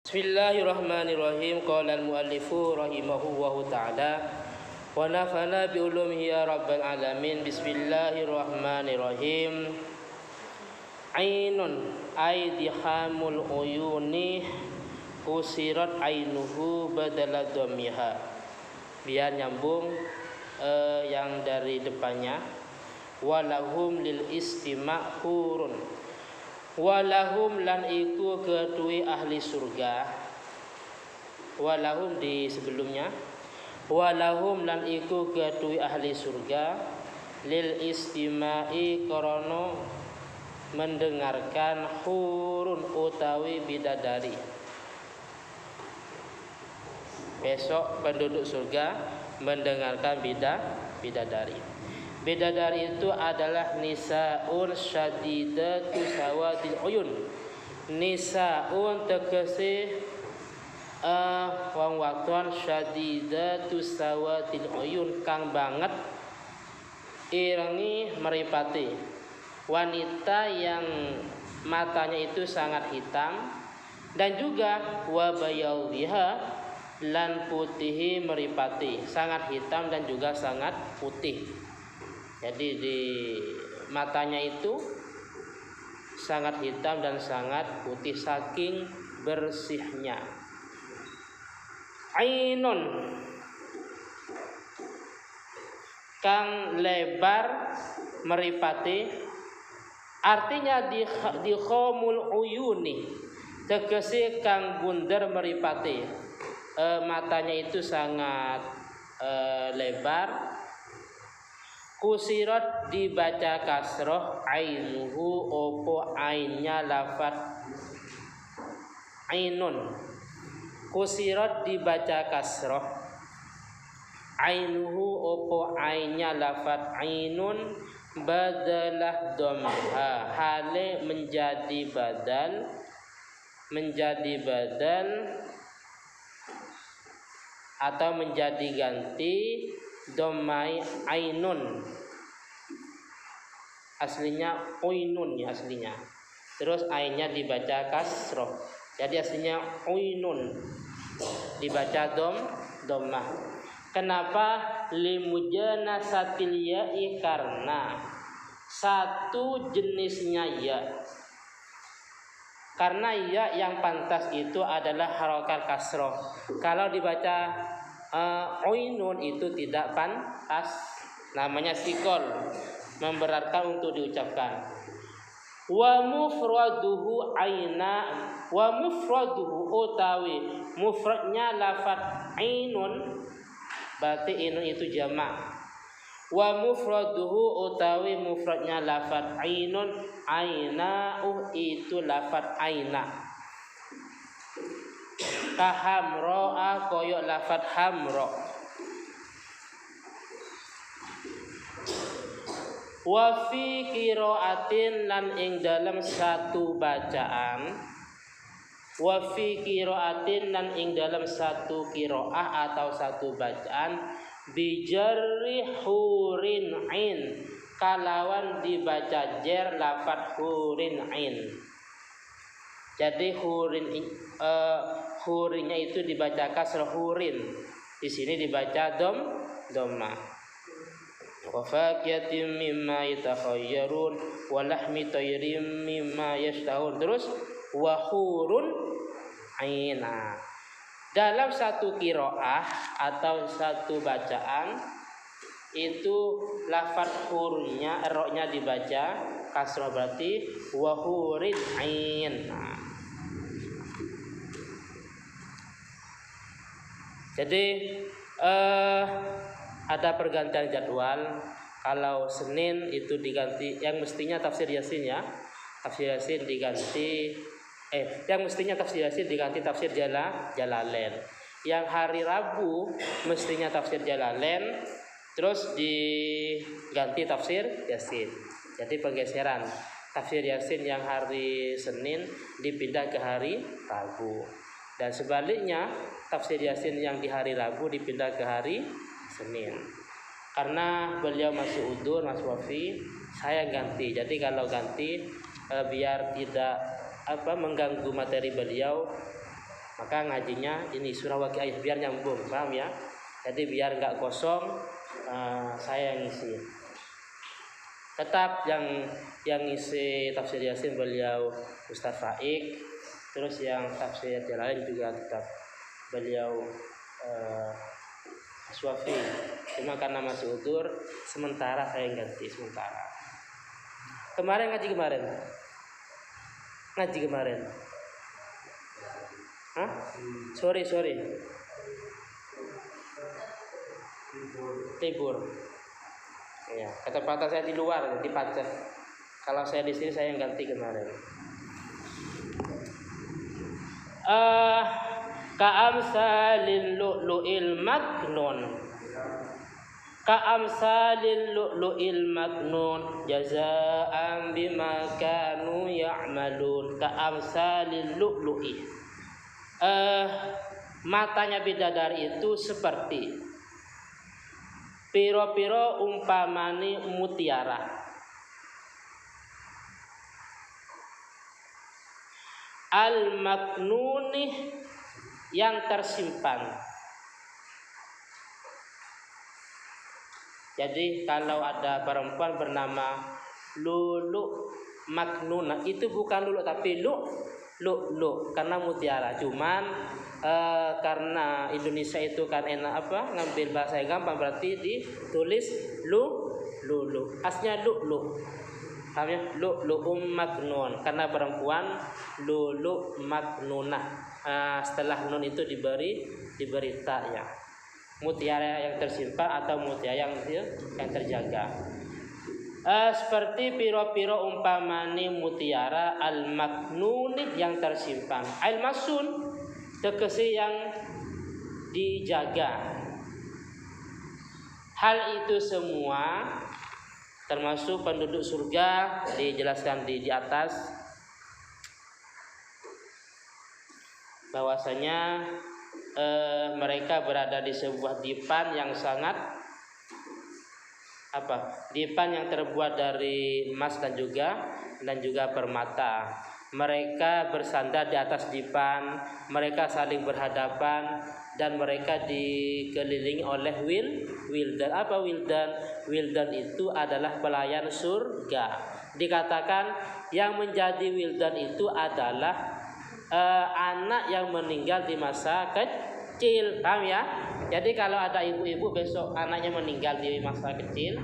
Bismillahirrahmanirrahim. Qala al-muallifu rahimahullahu ta'ala wa nafa'ana bi ulumihi ya rabbal alamin. Bismillahirrahmanirrahim. Ainun ay dihamul uyuni usirat ainuhu badala dhammiha. Biar nyambung yang dari depannya. Walahum lil istima' hurun. Walahum lan iku kedui ahli surga. Walahum di sebelumnya. Walahum lan iku kedui ahli surga lil istima'i korono mendengarkan hurun utawi bidadari. Besok penduduk surga mendengarkan bidadari. Bidadari itu adalah nisaun syadidatu sawadil uyun. Nisaun tegese wong wadon syadidatu sawadil uyun kang banget irengi meripati. Wanita yang matanya itu sangat hitam dan juga wabayadhiha lan putihi meripati, sangat hitam dan juga sangat putih. Jadi di matanya itu sangat hitam dan sangat putih saking bersihnya. Ainun kang lebar meripati, artinya di khomul uyuni tegese kang bunder meripati. Matanya itu sangat lebar. Kusirat dibaca kasroh ainuhu opo ainnya lafat ainun. Kusirat dibaca kasroh ainuhu opo ainnya lafat ainun badalah dhamha hale menjadi badal atau menjadi ganti domai ainun, aslinya uinun ya aslinya. Terus ainnya dibaca kasroh, jadi aslinya uinun dibaca dhammah. Kenapa? Limujana satil ya'i, karena satu jenisnya ya. Karena ya yang pantas itu adalah harokat kasroh. Kalau dibaca uinun itu tidak pantas, namanya sikol, memberatkan untuk diucapkan. Wa mufraduhu aina, wa mufraduhu utawi mufradnya lafat ainun, berarti ainun itu jamak. Wa mufraduhu utawi mufradnya lafat ainun, aina itu lafat aina. Kahamro'a koyok lafat hamro. Wa fi qiraatin lan ing dalam satu bacaan. Wa fi qiraatin lan ing dalam satu qiraah atau satu bacaan bijarri hurin ain, kalawan dibaca jer lafat hurin ain. Jadi hurinnya itu dibaca kasrah hurin. Di sini dibaca dhammah. Wa faqiyatin mimma yatakhayyarun wa lahmi tayrin mimma yashtahun. Terus wa hurun aina. Dalam satu qiraah atau satu bacaan itu lafaz hurunnya roknya dibaca kasrah, berarti wa hurin ain. Jadi ada pergantian jadwal. Kalau Senin itu diganti, yang mestinya tafsir Yasin ya, tafsir Yasin diganti yang mestinya tafsir Yasin diganti tafsir Jalalain. Yang hari Rabu mestinya tafsir Jalalain terus diganti tafsir Yasin. Jadi pergeseran, tafsir Yasin yang hari Senin dipindah ke hari Rabu. Dan sebaliknya, tafsir Yasin yang di hari Rabu dipindah ke hari Senin. Karena beliau masih udur, Mas Wafi, saya ganti. Jadi kalau ganti biar tidak mengganggu materi beliau, Maka ngajinya ini surah Waqiah biar nyambung, paham ya? Jadi biar nggak kosong, saya yang ngisi. Tetap yang ngisi tafsir Yasin beliau Ustaz Faik, terus yang tafsir Jalalain juga tetap beliau Aswafi. Cuma karena masih udur, sementara saya ganti sementara. Ngaji kemarin. Hah? Sorry. Libur. Ya, ketepatan saya di luar di Pacet. Kalau saya di sini saya yang ganti kemarin. Ka'amsalil lu'lu'il maknun. Ka'amsalil lu'lu'il maknun jazaa'an bima kanu ya'malun. Ka'amsalil lu'lu'i. Matanya bidadari itu seperti piro-piro umpamani mutiara. Al-maknuni yang tersimpan. Jadi kalau ada perempuan bernama Lulu Maknuna, itu bukan lulu tapi lu karena mutiara. Cuman karena Indonesia itu kan enak ngambil bahasa yang gampang, berarti ditulis lulu. Aslinya lu. Paham ya? Lulu Maknun, karena perempuan Lulu Maknunah. Setelah nun itu diberi ta ya. Mutiara yang tersimpan atau mutiara yang terjaga. Seperti piro-piro umpamani mutiara al-maknuni yang tersimpan. Al-masun tegese yang dijaga. Hal itu semua termasuk penduduk surga dijelaskan di atas bahwasanya mereka berada di sebuah dipan yang sangat dipan yang terbuat dari emas dan juga permata. Mereka bersandar di atas dipan, mereka saling berhadapan, dan mereka dikelilingi oleh wildan. Apa wildan? Wildan itu adalah pelayan surga. Dikatakan yang menjadi wildan itu adalah anak yang meninggal di masa kecil, paham ya? Jadi kalau ada ibu-ibu besok anaknya meninggal di masa kecil,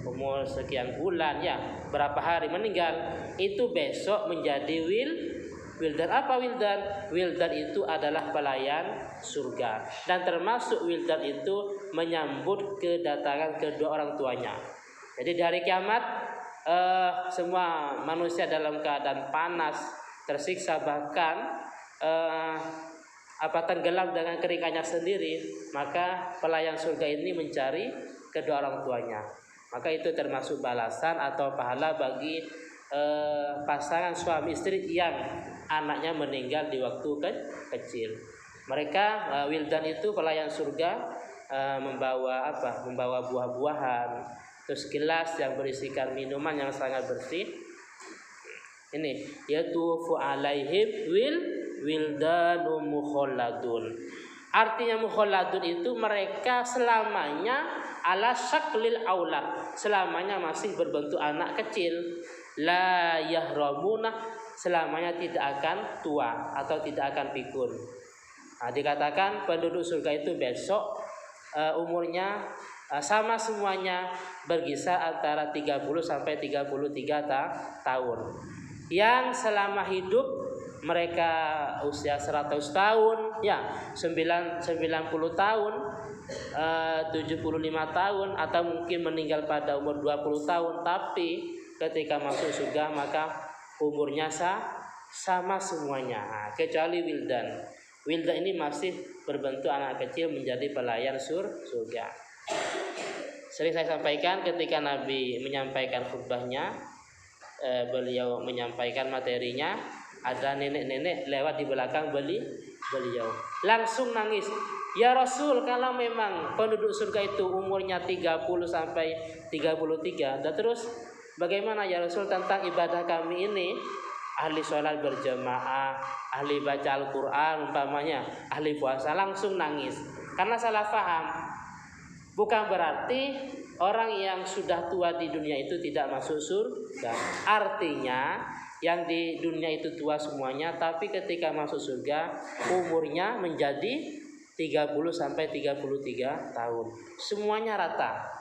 umur sekian bulan ya, berapa hari meninggal, itu besok menjadi wildan. Apa wildan? Wildan itu adalah pelayan surga, dan termasuk wildan itu menyambut kedatangan kedua orang tuanya. Jadi di hari kiamat semua manusia dalam keadaan panas, tersiksa, bahkan tenggelam dengan keringatnya sendiri, maka pelayan surga ini mencari kedua orang tuanya. Maka itu termasuk balasan atau pahala bagi pasangan suami istri yang anaknya meninggal di waktu kecil. Mereka wildan itu pelayan surga, membawa buah-buahan, terus gelas yang berisikan minuman yang sangat bersih. Ini yatufu alaihim wildanu mukhalladun. Artinya mukhalladun itu mereka selamanya ala syaklil aulad, selamanya masih berbentuk anak kecil. La yahramuna, selamanya tidak akan tua atau tidak akan pikun. Dikatakan penduduk surga itu besok umurnya sama semuanya, berkisar antara 30 sampai 33 tahun. Yang selama hidup mereka usia 100 tahun, ya 90 tahun, 75 tahun, atau mungkin meninggal pada umur 20 tahun. Tapi ketika masuk surga maka umurnya sama semuanya, kecuali wildan. Wildan ini masih berbentuk anak kecil menjadi pelayan surga. Sering saya sampaikan ketika Nabi menyampaikan khutbahnya, beliau menyampaikan materinya, ada nenek-nenek lewat di belakang beliau, langsung nangis. Ya Rasul, kalau memang penduduk surga itu umurnya 30 sampai 33, dan terus bagaimana ya Rasul tentang ibadah kami ini? ahli sholat berjamaah, ahli baca Al-Quran umpamanya, ahli puasa langsung nangis karena salah paham. Bukan berarti orang yang sudah tua di dunia itu tidak masuk surga. Artinya yang di dunia itu tua semuanya, tapi ketika masuk surga umurnya menjadi 30 sampai 33 tahun. Semuanya rata.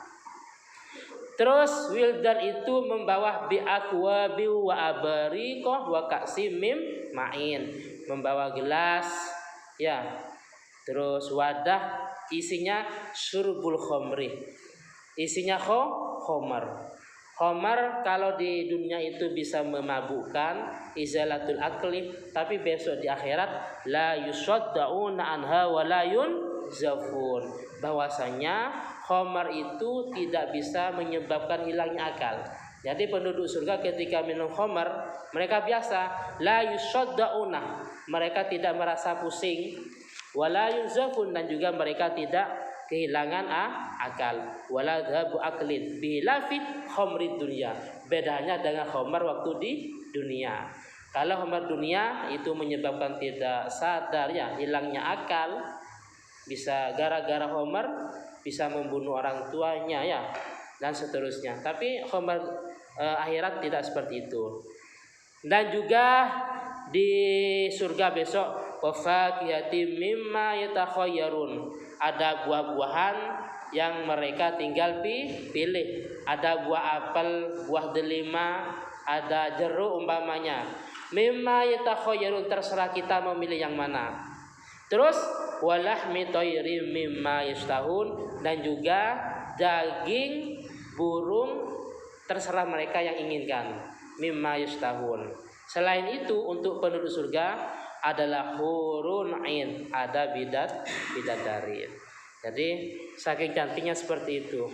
Terus wildan itu membawa bi'akwabi wa abariqah wa ka'simim ma'in, membawa gelas ya. Terus wadah isinya syurbul khomri, isinya khomer. Khomer kalau di dunia itu bisa memabukkan, izalatul akli, tapi besok di akhirat la yusaddauna anha wa la yunzafun, bahwasanya khomer itu tidak bisa menyebabkan hilangnya akal. Jadi penduduk surga ketika minum khomer mereka biasa, la yusaddauna, mereka tidak merasa pusing, wala yunzafun, dan juga mereka tidak kehilangan akal. Wala dhabu aklin bilafi khamrid dunia, bedanya dengan khamar waktu di dunia. Kalau khamar dunia itu menyebabkan tidak sadar ya, hilangnya akal, bisa gara-gara khamar bisa membunuh orang tuanya ya, dan seterusnya. Tapi khamar akhirat tidak seperti itu. Dan juga di surga besok wafaqiyatim mimma yatakhayyarun, ada buah-buahan yang mereka tinggal pilih. Ada buah apel, buah delima, ada jeruk umpamanya. Mimma yatakhayyarun, terserah kita memilih yang mana. Terus walahmi tayri mimma yastahun, dan juga daging burung terserah mereka yang inginkan. Mimma yastahun. Selain itu untuk penduduk surga adalah hurun ain, ada bidadari. Jadi saking cantiknya seperti itu.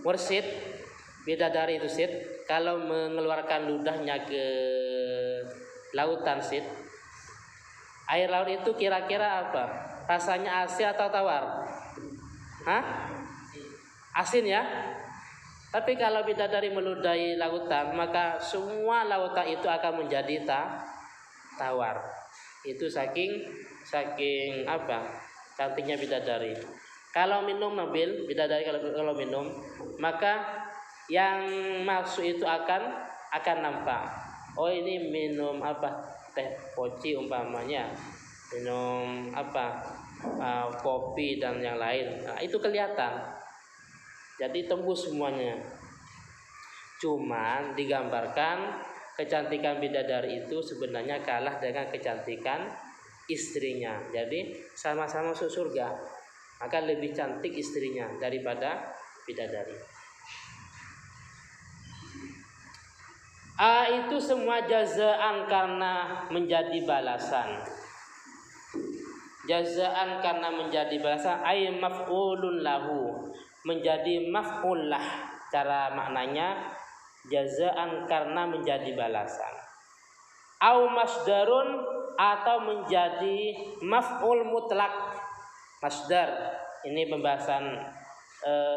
Mursid, bidadari itu sid, kalau mengeluarkan ludahnya ke lautan sid, air laut itu kira-kira apa? Rasanya asin atau tawar? Hah? Asin ya? Tapi kalau bidadari meludahi lautan, maka semua lautan itu akan menjadi tawar. Itu saking apa? Cantiknya bidadari. Kalau minum mobil, bidadari kalau minum, maka yang masuk itu akan nampak. Oh, ini minum apa? Teh poci umpamanya. Minum apa? Kopi dan yang lain. Nah, itu kelihatan. Jadi tembus semuanya. Cuman digambarkan kecantikan bidadari itu sebenarnya kalah dengan kecantikan istrinya. Jadi sama-sama masuk surga, maka lebih cantik istrinya daripada bidadari. Itu semua jazaan karena menjadi balasan. Jazaan karena menjadi balasan, ay maf'ulun lahu, menjadi maf'ul lah. Cara maknanya jazaan karena menjadi balasan. Au masdarun, atau menjadi maf'ul mutlak. Masdar ini pembahasan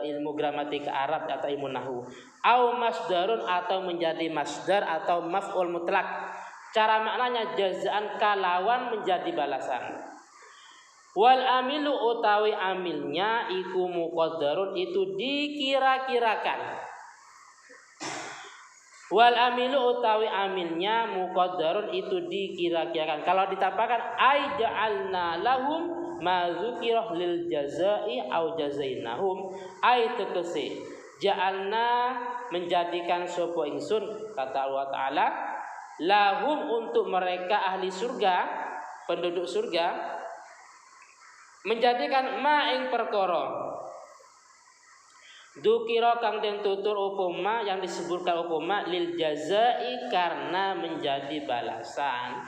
ilmu gramatika Arab atau ilmu nahwu. Au masdarun, atau menjadi masdar atau maf'ul mutlak. Cara maknanya jazaan kalawan menjadi balasan. Wal amilu, utawi amilnya iku muqaddarun, itu dikira-kirakan. Wal amilu, utawi amilnya muqaddarun, itu dikira-kirakan. Kalau ditambahkan ay ja'alna lahum ma dzukira lil jazai au jazainahum, ay tegese ja'alna menjadikan sapa ingsun, kata Allah Ta'ala, lahum untuk mereka ahli surga, penduduk surga, menjadikan ma ing perkara dukira kang den tutur upama, yang disebutkan upama lil jazai karena menjadi balasan.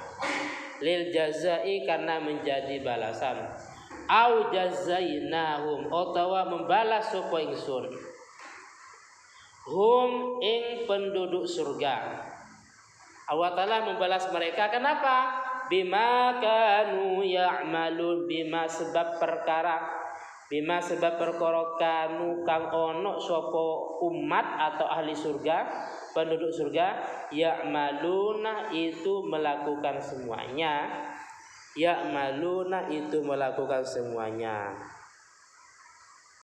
Lil jazai karena menjadi balasan. Au jazainahum, utawa membalas sapa ingsun hum ing penduduk surga. Allah Ta'ala membalas mereka. Kenapa? Bima kanu ya'malun, bima sebab perkara, bima sebab perkara kanu kang ono sapa umat atau ahli surga penduduk surga, ya'maluna itu melakukan semuanya. Ya'maluna itu melakukan semuanya.